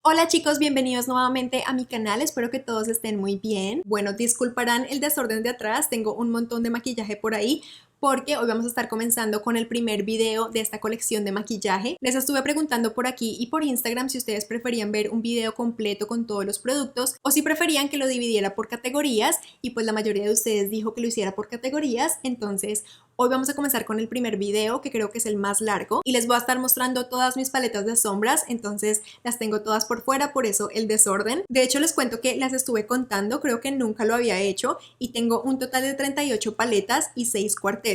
Hola chicos, bienvenidos nuevamente a mi canal, espero que todos estén muy bien. Bueno, disculparán el desorden de atrás, tengo un montón de maquillaje por ahí porque hoy vamos a estar comenzando con el primer video de esta colección de maquillaje. Les estuve preguntando por aquí y por Instagram si ustedes preferían ver un video completo con todos los productos o si preferían que lo dividiera por categorías, y pues la mayoría de ustedes dijo que lo hiciera por categorías. Entonces hoy vamos a comenzar con el primer video, que creo que es el más largo, y les voy a estar mostrando todas mis paletas de sombras. Entonces las tengo todas por fuera, por eso el desorden. De hecho les cuento que las estuve contando, creo que nunca lo había hecho, y tengo un total de 38 paletas y 6 cuartetos,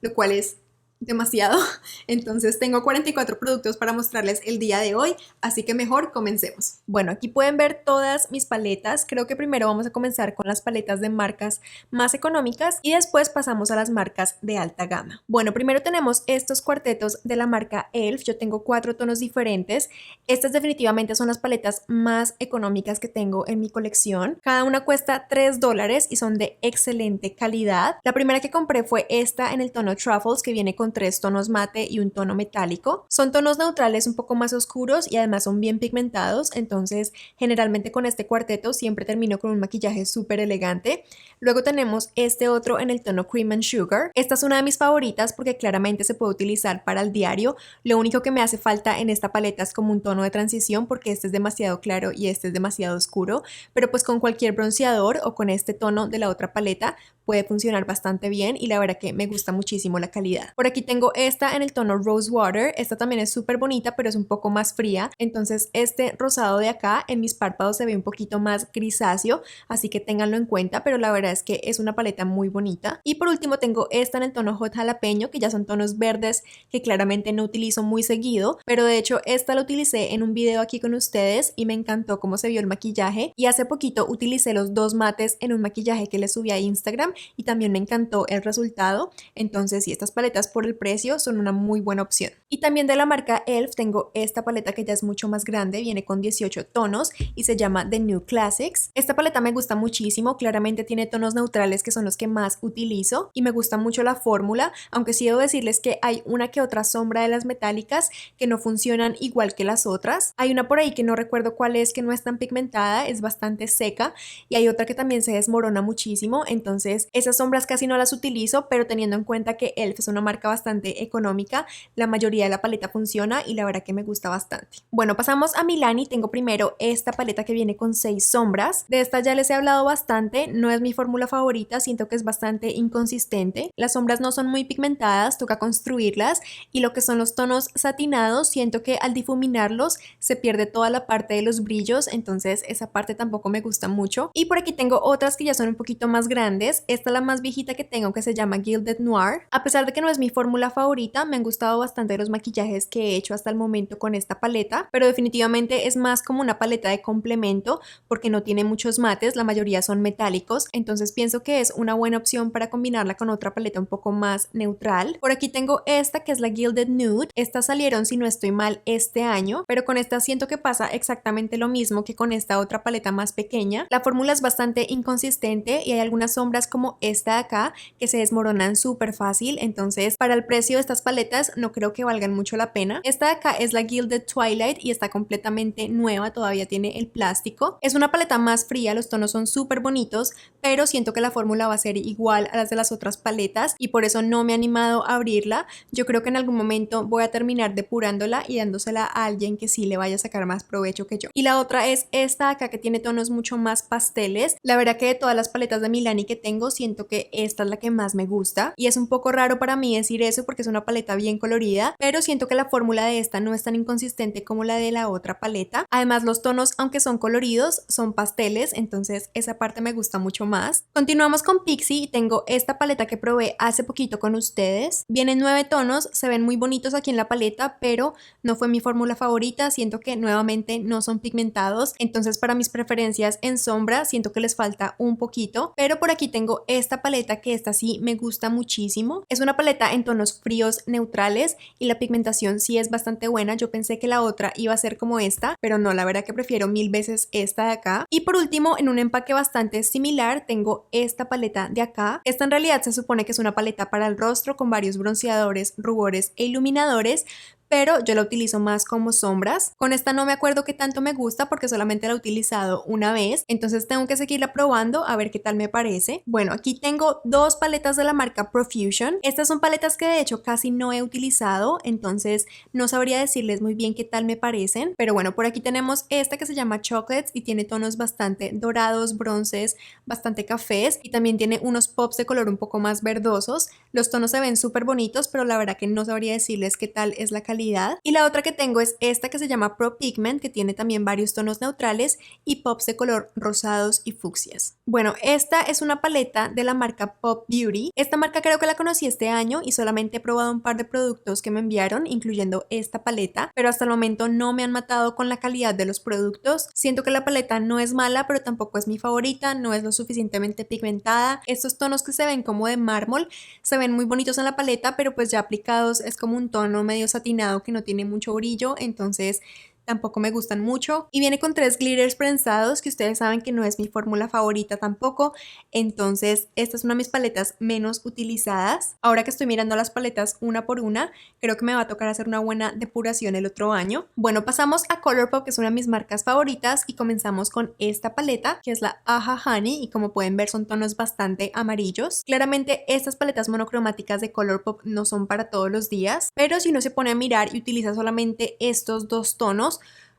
lo cual es demasiado. Entonces tengo 44 productos para mostrarles el día de hoy, así que mejor comencemos. Bueno, aquí pueden ver todas mis paletas. Creo que primero vamos a comenzar con las paletas de marcas más económicas y después pasamos a las marcas de alta gama. Bueno, primero tenemos estos cuartetos de la marca ELF. Yo tengo 4 tonos diferentes. Estas definitivamente son las paletas más económicas que tengo en mi colección. Cada una cuesta $3 y son de excelente calidad. La primera que compré fue esta en el tono Truffles, que viene con 3 tonos mate y un tono metálico. Son tonos neutrales un poco más oscuros y además son bien pigmentados, entonces generalmente con este cuarteto siempre termino con un maquillaje súper elegante. Luego tenemos este otro en el tono Cream and Sugar. Esta es una de mis favoritas porque claramente se puede utilizar para el diario. Lo único que me hace falta en esta paleta es como un tono de transición, porque este es demasiado claro y este es demasiado oscuro, pero pues con cualquier bronceador o con este tono de la otra paleta puede funcionar bastante bien, y la verdad que me gusta muchísimo la calidad. Por aquí tengo esta en el tono Rose Water. Esta también es súper bonita, pero es un poco más fría, entonces este rosado de acá en mis párpados se ve un poquito más grisáceo, así que ténganlo en cuenta, pero la verdad es que es una paleta muy bonita. Y por último tengo esta en el tono Hot Jalapeño, que ya son tonos verdes que claramente no utilizo muy seguido, pero de hecho esta la utilicé en un video aquí con ustedes y me encantó cómo se vio el maquillaje, y hace poquito utilicé los 2 mates en un maquillaje que les subí a Instagram y también me encantó el resultado. Entonces sí, estas paletas por el precio son una muy buena opción. Y también de la marca ELF tengo esta paleta que ya es mucho más grande, viene con 18 tonos y se llama The New Classics. Esta paleta me gusta muchísimo, claramente tiene tonos neutrales que son los que más utilizo y me gusta mucho la fórmula, aunque sí debo decirles que hay una que otra sombra de las metálicas que no funcionan igual que las otras. Hay una por ahí que no recuerdo cuál es, que no es tan pigmentada, es bastante seca, y hay otra que también se desmorona muchísimo. Entonces esas sombras casi no las utilizo, pero teniendo en cuenta que ELF es una marca bastante económica, la mayoría de la paleta funciona y la verdad que me gusta bastante. Bueno, pasamos a Milani. Tengo primero esta paleta que viene con 6 sombras. De esta ya les he hablado bastante, no es mi fórmula favorita, siento que es bastante inconsistente. Las sombras no son muy pigmentadas, toca construirlas, y lo que son los tonos satinados, siento que al difuminarlos se pierde toda la parte de los brillos, entonces esa parte tampoco me gusta mucho. Y por aquí tengo otras que ya son un poquito más grandes. Esta es la más viejita que tengo, que se llama Gilded Noir. A pesar de que no es mi fórmula favorita, me han gustado bastante los maquillajes que he hecho hasta el momento con esta paleta, pero definitivamente es más como una paleta de complemento porque no tiene muchos mates, la mayoría son metálicos, entonces pienso que es una buena opción para combinarla con otra paleta un poco más neutral. Por aquí tengo esta que es la Gilded Nude. Estas salieron, si no estoy mal, este año, pero con esta siento que pasa exactamente lo mismo que con esta otra paleta más pequeña. La fórmula es bastante inconsistente y hay algunas sombras como esta de acá que se desmoronan súper fácil, entonces para el precio de estas paletas no creo que valgan mucho la pena. Esta de acá es la Gilded Twilight y está completamente nueva, todavía tiene el plástico. Es una paleta más fría, los tonos son súper bonitos, pero siento que la fórmula va a ser igual a las de las otras paletas y por eso no me he animado a abrirla. Yo creo que en algún momento voy a terminar depurándola y dándosela a alguien que sí le vaya a sacar más provecho que yo. Y la otra es esta de acá, que tiene tonos mucho más pasteles. La verdad que de todas las paletas de Milani que tengo, siento que esta es la que más me gusta, y es un poco raro para mí decir eso porque es una paleta bien colorida, pero siento que la fórmula de esta no es tan inconsistente como la de la otra paleta. Además los tonos, aunque son coloridos, son pasteles, entonces esa parte me gusta mucho más. Continuamos con Pixi y tengo esta paleta que probé hace poquito con ustedes. Vienen 9 tonos, se ven muy bonitos aquí en la paleta, pero no fue mi fórmula favorita, siento que nuevamente no son pigmentados, entonces para mis preferencias en sombra siento que les falta un poquito. Pero por aquí tengo esta paleta, que esta sí me gusta muchísimo. Es una paleta en tonos fríos neutrales y la pigmentación sí es bastante buena. Yo pensé que la otra iba a ser como esta, pero no, la verdad que prefiero mil veces esta de acá. Y por último, en un empaque bastante similar, tengo esta paleta de acá. Esta en realidad se supone que es una paleta para el rostro con varios bronceadores, rubores e iluminadores, pero yo la utilizo más como sombras. Con esta no me acuerdo qué tanto me gusta porque solamente la he utilizado una vez, entonces tengo que seguirla probando a ver qué tal me parece. Bueno, aquí tengo dos paletas de la marca Profusion. Estas son paletas que de hecho casi no he utilizado, entonces no sabría decirles muy bien qué tal me parecen, pero bueno, por aquí tenemos esta que se llama Chocolates y tiene tonos bastante dorados, bronces, bastante cafés y también tiene unos pops de color un poco más verdosos. Los tonos se ven súper bonitos, pero la verdad que no sabría decirles qué tal es la calidad. Y la otra que tengo es esta que se llama Pro Pigment, que tiene también varios tonos neutrales y pops de color rosados y fucsias. Bueno, esta es una paleta de la marca Pop Beauty. Esta marca creo que la conocí este año y solamente he probado un par de productos que me enviaron, incluyendo esta paleta, pero hasta el momento no me han matado con la calidad de los productos. Siento que la paleta no es mala, pero tampoco es mi favorita, no es lo suficientemente pigmentada. Estos tonos que se ven como de mármol se ven muy bonitos en la paleta, pero pues ya aplicados es como un tono medio satinado que no tiene mucho brillo, entonces tampoco me gustan mucho. Y viene con 3 glitters prensados, que ustedes saben que no es mi fórmula favorita tampoco, entonces esta es una de mis paletas menos utilizadas. Ahora que estoy mirando las paletas una por una, creo que me va a tocar hacer una buena depuración el otro año. Bueno, pasamos a Colourpop, que es una de mis marcas favoritas, y comenzamos con esta paleta, que es la Aha Honey, y como pueden ver son tonos bastante amarillos. Claramente estas paletas monocromáticas de Colourpop no son para todos los días, pero si uno se pone a mirar y utiliza solamente estos dos tonos,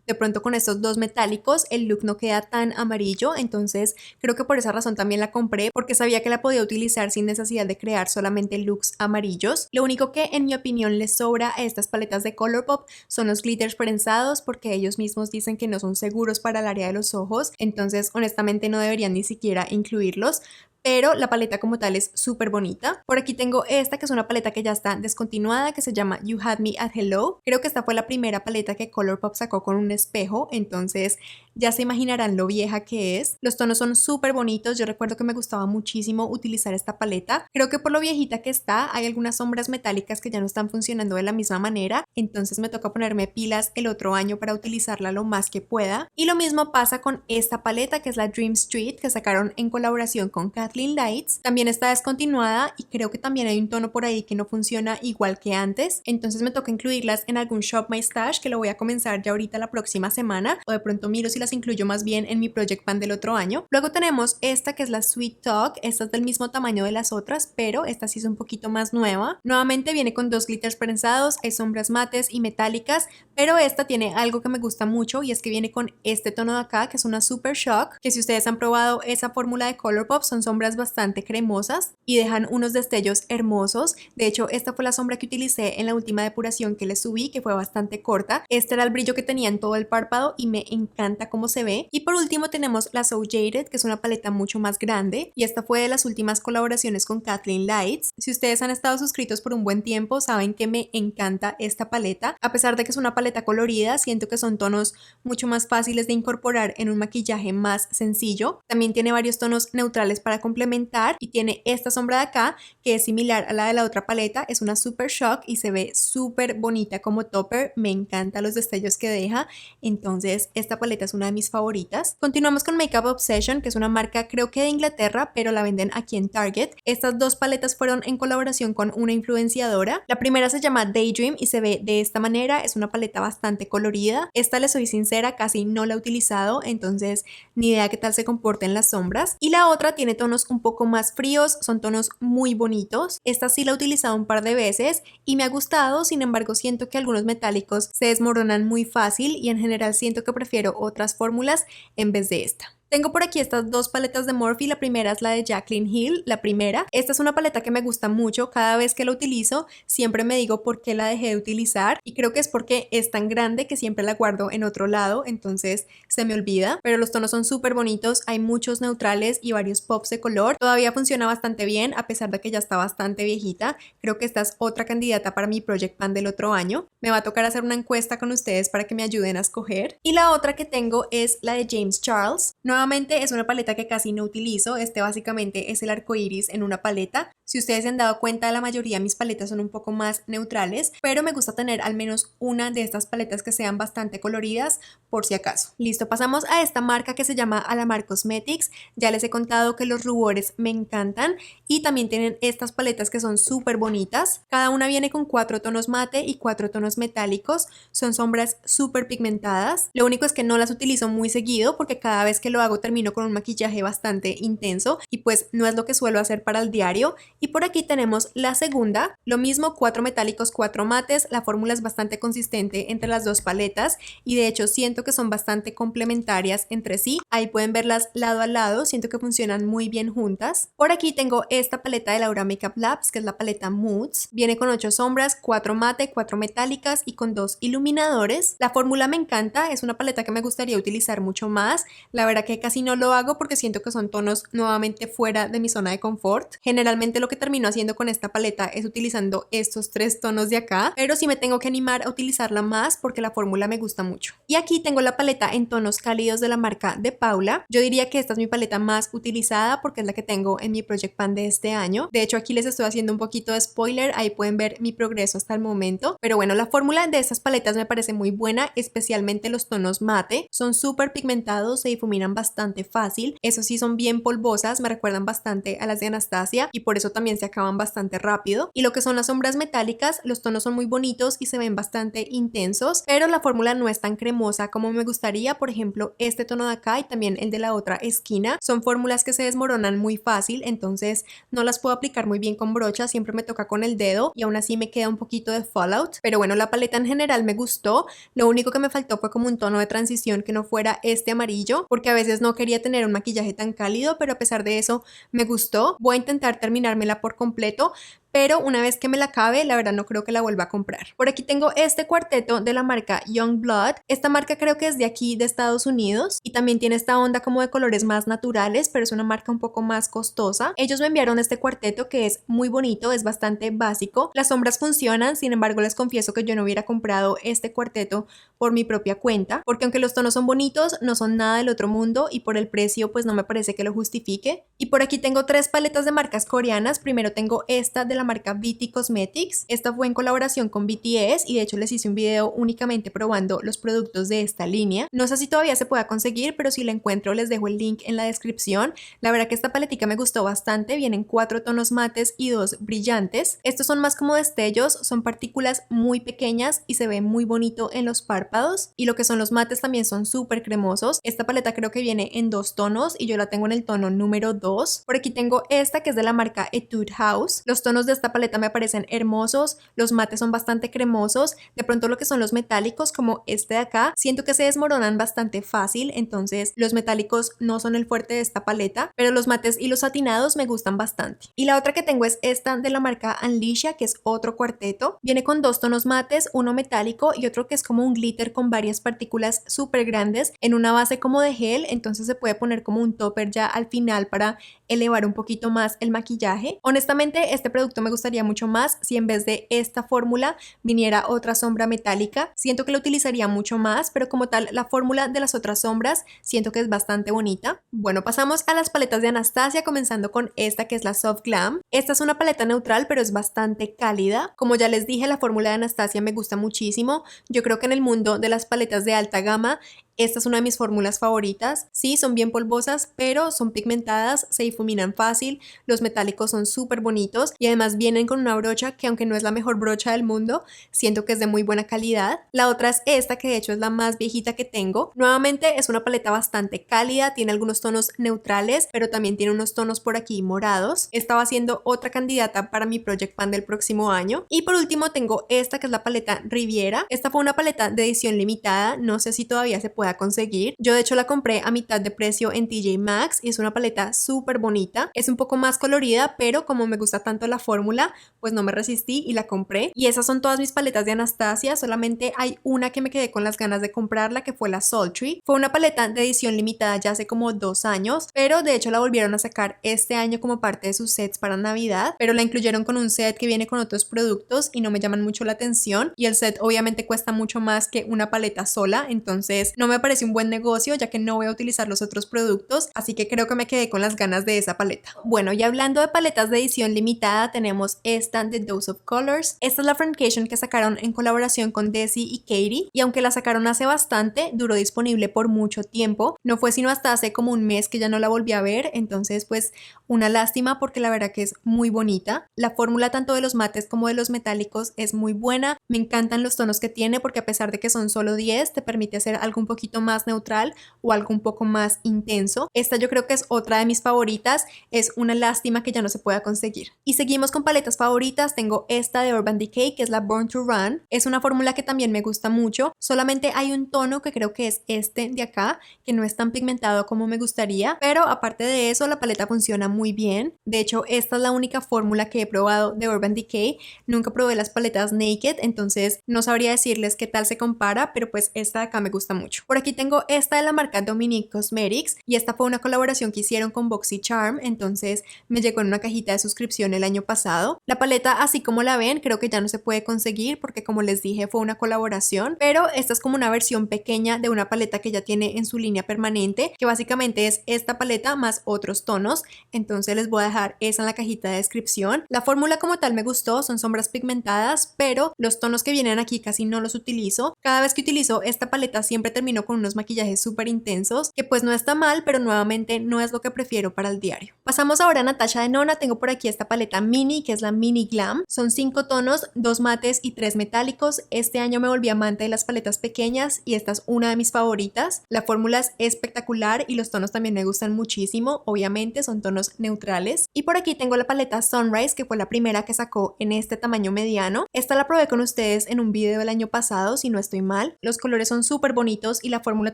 de pronto con estos dos metálicos el look no queda tan amarillo, entonces creo que por esa razón también la compré, porque sabía que la podía utilizar sin necesidad de crear solamente looks amarillos. Lo único que en mi opinión les sobra a estas paletas de Colourpop son los glitters prensados, porque ellos mismos dicen que no son seguros para el área de los ojos, entonces honestamente no deberían ni siquiera incluirlos. Pero la paleta como tal es súper bonita. Por aquí tengo esta que es una paleta que ya está descontinuada, que se llama You Had Me at Hello. Creo que esta fue la primera paleta que Colourpop sacó con un espejo, entonces ya se imaginarán lo vieja que es. Los tonos son súper bonitos, yo recuerdo que me gustaba muchísimo utilizar esta paleta. Creo que por lo viejita que está, hay algunas sombras metálicas que ya no están funcionando de la misma manera, entonces me toca ponerme pilas el otro año para utilizarla lo más que pueda. Y lo mismo pasa con esta paleta que es la Dream Street, que sacaron en colaboración con Kathleen Lights. También está descontinuada y creo que también hay un tono por ahí que no funciona igual que antes, entonces me toca incluirlas en algún Shop My Stash, que lo voy a comenzar ya ahorita la próxima semana, o de pronto miro si las incluyo más bien en mi Project Pan del otro año. Luego tenemos esta que es la Sweet Talk. Esta es del mismo tamaño de las otras, pero esta sí es un poquito más nueva. Nuevamente viene con 2 glitters prensados, hay sombras mates y metálicas, pero esta tiene algo que me gusta mucho y es que viene con este tono de acá, que es una Super Shock, que si ustedes han probado esa fórmula de Colourpop, son sombras bastante cremosas y dejan unos destellos hermosos. De hecho, esta fue la sombra que utilicé en la última depuración que les subí, que fue bastante corta. Este era el brillo que tenía en todo el párpado y me encanta cómo se ve. Y por último tenemos la So Jaded, que es una paleta mucho más grande, y esta fue de las últimas colaboraciones con Kathleen Lights. Si ustedes han estado suscritos por un buen tiempo, saben que me encanta esta paleta. A pesar de que es una paleta colorida, siento que son tonos mucho más fáciles de incorporar en un maquillaje más sencillo. También tiene varios tonos neutrales para complementar y tiene esta sombra de acá que es similar a la de la otra paleta, es una Super Shock y se ve súper bonita como topper. Me encantan los destellos que deja, entonces esta paleta es una de mis favoritas. Continuamos con Makeup Obsession, que es una marca creo que de Inglaterra, pero la venden aquí en Target. Estas dos paletas fueron en colaboración con una influenciadora. La primera se llama Daydream y se ve de esta manera, es una paleta bastante colorida. Esta, les soy sincera, casi no la he utilizado, entonces ni idea qué tal se comporta en las sombras. Y la otra tiene tonos un poco más fríos, son tonos muy bonitos. Esta sí la he utilizado un par de veces y me ha gustado, sin embargo siento que algunos metálicos se desmoronan muy fácil y en general siento que prefiero otras fórmulas en vez de esta. Tengo por aquí estas dos paletas de Morphe. La primera es la de Jaclyn Hill, la primera. Esta es una paleta que me gusta mucho. Cada vez que la utilizo siempre me digo por qué la dejé de utilizar y creo que es porque es tan grande que siempre la guardo en otro lado, entonces se me olvida. Pero los tonos son súper bonitos, hay muchos neutrales y varios pops de color. Todavía funciona bastante bien a pesar de que ya está bastante viejita. Creo que esta es otra candidata para mi Project Pan del otro año. Me va a tocar hacer una encuesta con ustedes para que me ayuden a escoger. Y la otra que tengo es la de James Charles. Nuevamente es una paleta que casi no utilizo, este básicamente es el arco iris en una paleta. Si ustedes se han dado cuenta, la mayoría de mis paletas son un poco más neutrales, pero me gusta tener al menos una de estas paletas que sean bastante coloridas por si acaso. Listo, pasamos a esta marca que se llama Alamar Cosmetics. Ya les he contado que los rubores me encantan y también tienen estas paletas que son súper bonitas. Cada una viene con 4 tonos mate y 4 tonos metálicos. Son sombras súper pigmentadas. Lo único es que no las utilizo muy seguido porque cada vez que lo hago termino con un maquillaje bastante intenso y pues no es lo que suelo hacer para el diario. Y por aquí tenemos la segunda, lo mismo, 4 metálicos, 4 mates. La fórmula es bastante consistente entre las dos paletas y de hecho siento que son bastante complementarias entre sí. Ahí pueden verlas lado a lado, siento que funcionan muy bien juntas. Por aquí tengo esta paleta de Laura Makeup Labs, que es la paleta Moods. Viene con 8 sombras, 4 mate, 4 metálicas y con 2 iluminadores. La fórmula me encanta, es una paleta que me gustaría utilizar mucho más. La verdad que casi no lo hago porque siento que son tonos nuevamente fuera de mi zona de confort. Generalmente lo que termino haciendo con esta paleta es utilizando estos 3 tonos de acá, pero sí me tengo que animar a utilizarla más porque la fórmula me gusta mucho. Y aquí tengo la paleta en tonos cálidos de la marca de Paula. Yo diría que esta es mi paleta más utilizada porque es la que tengo en mi Project Pan de este año. De hecho, aquí les estoy haciendo un poquito de spoiler, ahí pueden ver mi progreso hasta el momento. Pero bueno, la fórmula de estas paletas me parece muy buena, especialmente los tonos mate. Son súper pigmentados, se difuminan bastante fácil. Eso sí, son bien polvosas, me recuerdan bastante a las de Anastasia y por eso también se acaban bastante rápido. Y lo que son las sombras metálicas, los tonos son muy bonitos y se ven bastante intensos, pero la fórmula no es tan cremosa como me gustaría. Por ejemplo, este tono de acá y también el de la otra esquina son fórmulas que se desmoronan muy fácil, entonces no las puedo aplicar muy bien con brocha, siempre me toca con el dedo y aún así me queda un poquito de fallout. Pero bueno, la paleta en general me gustó. Lo único que me faltó fue como un tono de transición que no fuera este amarillo, porque a veces no quería tener un maquillaje tan cálido, pero a pesar de eso me gustó. Voy a intentar terminármela por completo, pero una vez que me la acabe, la verdad no creo que la vuelva a comprar. Por aquí tengo este cuarteto de la marca Youngblood. Esta marca creo que es de aquí, de Estados Unidos, y también tiene esta onda como de colores más naturales, pero es una marca un poco más costosa. Ellos me enviaron este cuarteto que es muy bonito, es bastante básico. Las sombras funcionan, sin embargo les confieso que yo no hubiera comprado este cuarteto por mi propia cuenta, porque aunque los tonos son bonitos, no son nada del otro mundo y por el precio pues no me parece que lo justifique. Y por aquí tengo 3 paletas de marcas coreanas. Primero tengo esta de la marca BT Cosmetics. Esta fue en colaboración con BTS y de hecho les hice un video únicamente probando los productos de esta línea. No sé si todavía se pueda conseguir, pero si la encuentro les dejo el link en la descripción. La verdad que esta paletica me gustó bastante. Vienen 4 tonos mates y 2 brillantes. Estos son más como destellos, son partículas muy pequeñas y se ve muy bonito en los párpados. Y lo que son los mates también son súper cremosos. Esta paleta creo que viene en 2 tonos y yo la tengo en el tono número 2. Por aquí tengo esta que es de la marca Etude House. Los tonos de esta paleta me parecen hermosos, los mates son bastante cremosos. De pronto lo que son los metálicos, como este de acá, siento que se desmoronan bastante fácil, entonces los metálicos no son el fuerte de esta paleta, pero los mates y los satinados me gustan bastante. Y la otra que tengo es esta de la marca Unleasha, que es otro cuarteto. Viene con 2 tonos mates, uno metálico y otro que es como un glitter con varias partículas súper grandes en una base como de gel, entonces se puede poner como un topper ya al final para elevar un poquito más el maquillaje. Honestamente, este producto me gustaría mucho más si en vez de esta fórmula viniera otra sombra metálica. Siento que lo utilizaría mucho más, pero como tal la fórmula de las otras sombras siento que es bastante bonita. Bueno, pasamos a las paletas de Anastasia, comenzando con esta que es la Soft Glam. Esta es una paleta neutral, pero es bastante cálida. Como ya les dije, la fórmula de Anastasia me gusta muchísimo. Yo creo que en el mundo de las paletas de alta gama esta es una de mis fórmulas favoritas. Sí, son bien polvosas, pero son pigmentadas, se difuminan fácil, los metálicos son súper bonitos y además vienen con una brocha que, aunque no es la mejor brocha del mundo, siento que es de muy buena calidad. La otra es esta, que de hecho es la más viejita que tengo. Nuevamente es una paleta bastante cálida, tiene algunos tonos neutrales, pero también tiene unos tonos por aquí morados. Esta va siendo otra candidata para mi Project Pan del próximo año. Y por último tengo esta que es la paleta Riviera. Esta fue una paleta de edición limitada, no sé si todavía se puede conseguir. Yo de hecho la compré a mitad de precio en TJ Maxx y es una paleta súper bonita. Es un poco más colorida, pero como me gusta tanto la fórmula, pues no me resistí y la compré. Y esas son todas mis paletas de Anastasia, solamente hay una que me quedé con las ganas de comprarla, que fue la Sultry. Fue una paleta de edición limitada ya hace como 2 años, pero de hecho la volvieron a sacar este año como parte de sus sets para Navidad, pero la incluyeron con un set que viene con otros productos y no me llaman mucho la atención, y el set obviamente cuesta mucho más que una paleta sola, entonces no me me parece un buen negocio ya que no voy a utilizar los otros productos, así que creo que me quedé con las ganas de esa paleta. Bueno, y hablando de paletas de edición limitada, tenemos esta de Dose of Colors. Esta es la Friendcation que sacaron en colaboración con Desi y Katie, y aunque la sacaron hace bastante, duró disponible por mucho tiempo. No fue sino hasta hace como un mes que ya no la volví a ver, entonces pues una lástima porque la verdad que es muy bonita. La fórmula tanto de los mates como de los metálicos es muy buena. Me encantan los tonos que tiene porque a pesar de que son solo 10, te permite hacer algo un poquito más neutral o algo un poco más intenso. Esta yo creo que es otra de mis favoritas. Es una lástima que ya no se pueda conseguir. Y seguimos con paletas favoritas. Tengo esta de Urban Decay que es la Born to Run. Es una fórmula que también me gusta mucho. Solamente hay un tono que creo que es este de acá, que no es tan pigmentado como me gustaría, pero aparte de eso la paleta funciona muy bien. De hecho, esta es la única fórmula que he probado de Urban Decay. Nunca probé las paletas Naked, entonces no sabría decirles qué tal se compara, pero pues esta de acá me gusta mucho. Por aquí tengo esta de la marca Dominique Cosmetics y esta fue una colaboración que hicieron con BoxyCharm, entonces me llegó en una cajita de suscripción el año pasado. La paleta, así como la ven, creo que ya no se puede conseguir porque, como les dije, fue una colaboración, pero esta es como una versión pequeña de una paleta que ya tiene en su línea permanente, que básicamente es esta paleta más otros tonos, entonces les voy a dejar esa en la cajita de descripción. La fórmula como tal me gustó, son sombras pigmentadas, pero los tonos que vienen aquí casi no los utilizo. Cada vez que utilizo esta paleta siempre termino con unos maquillajes súper intensos, que pues no está mal, pero nuevamente no es lo que prefiero para el diario. Pasamos ahora a Natasha Denona. Tengo por aquí esta paleta mini, que es la Mini Glam. Son 5 tonos, 2 mates y 3 metálicos. Este año me volví amante de las paletas pequeñas y esta es una de mis favoritas. La fórmula es espectacular y los tonos también me gustan muchísimo. Obviamente son tonos neutrales. Y por aquí tengo la paleta Sunrise, que fue la primera que sacó en este tamaño mediano. Esta la probé con ustedes en un video el año pasado, si no estoy mal. Los colores son súper bonitos y la fórmula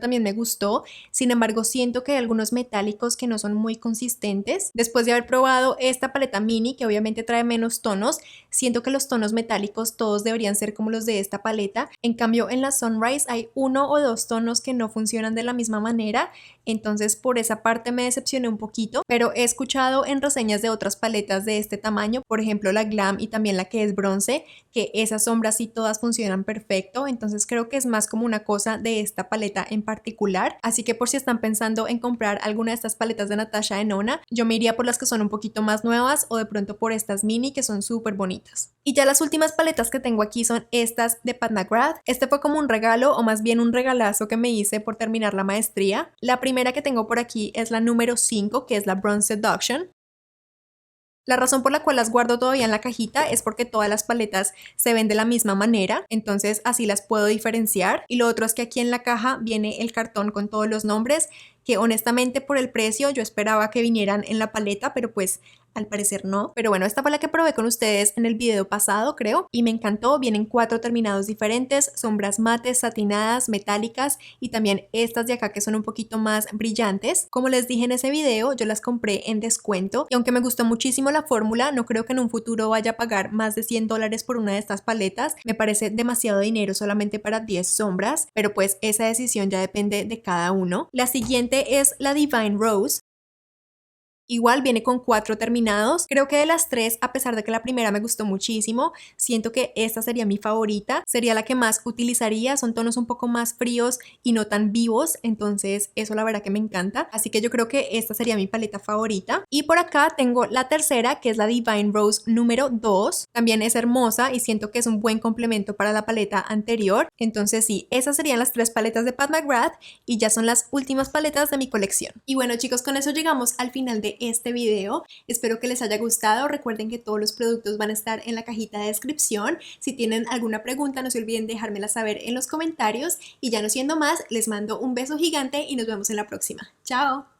también me gustó. Sin embargo, siento que hay algunos metálicos que no son muy consistentes. Después de haber probado esta paleta mini, que obviamente trae menos tonos, siento que los tonos metálicos todos deberían ser como los de esta paleta. En cambio, en la Sunrise hay 1 o 2 tonos que no funcionan de la misma manera, entonces por esa parte me decepcioné un poquito, pero he escuchado en reseñas de otras paletas de este tamaño, por ejemplo la Glam y también la que es bronce, que esas sombras sí todas funcionan perfecto, entonces creo que es más como una cosa de esta paleta en particular. Así que por si están pensando en comprar alguna de estas paletas de Natasha Denona, yo me iría por las que son un poquito más nuevas o de pronto por estas mini que son súper bonitas. Y ya las últimas paletas que tengo aquí son estas de Pat McGrath. Este fue como un regalo, o más bien un regalazo que me hice por terminar la maestría. La primera que tengo por aquí es la número 5, que es la Bronze Seduction. La razón por la cual las guardo todavía en la cajita es porque todas las paletas se ven de la misma manera, entonces así las puedo diferenciar. Y lo otro es que aquí en la caja viene el cartón con todos los nombres, que honestamente por el precio yo esperaba que vinieran en la paleta, pero pues al parecer no. Pero bueno, esta fue la que probé con ustedes en el video pasado, creo, y me encantó. Vienen 4 terminados diferentes, sombras mates, satinadas, metálicas y también estas de acá que son un poquito más brillantes. Como les dije en ese video, yo las compré en descuento y aunque me gustó muchísimo la fórmula, no creo que en un futuro vaya a pagar más de $100 por una de estas paletas. Me parece demasiado dinero solamente para 10 sombras, pero pues esa decisión ya depende de cada uno. La siguiente es la Divine Rose. Igual viene con 4 terminados. Creo que de las 3, a pesar de que la primera me gustó muchísimo, siento que esta sería mi favorita. Sería la que más utilizaría. Son tonos un poco más fríos y no tan vivos. Entonces eso la verdad que me encanta. Así que yo creo que esta sería mi paleta favorita. Y por acá tengo la tercera, que es la Divine Rose número 2. También es hermosa y siento que es un buen complemento para la paleta anterior. Entonces sí, esas serían las 3 paletas de Pat McGrath y ya son las últimas paletas de mi colección. Y bueno chicos, con eso llegamos al final de este video. Espero que les haya gustado. Recuerden que todos los productos van a estar en la cajita de descripción. Si tienen alguna pregunta, no se olviden dejármela saber en los comentarios. Y ya no siendo más, les mando un beso gigante y nos vemos en la próxima. ¡Chao!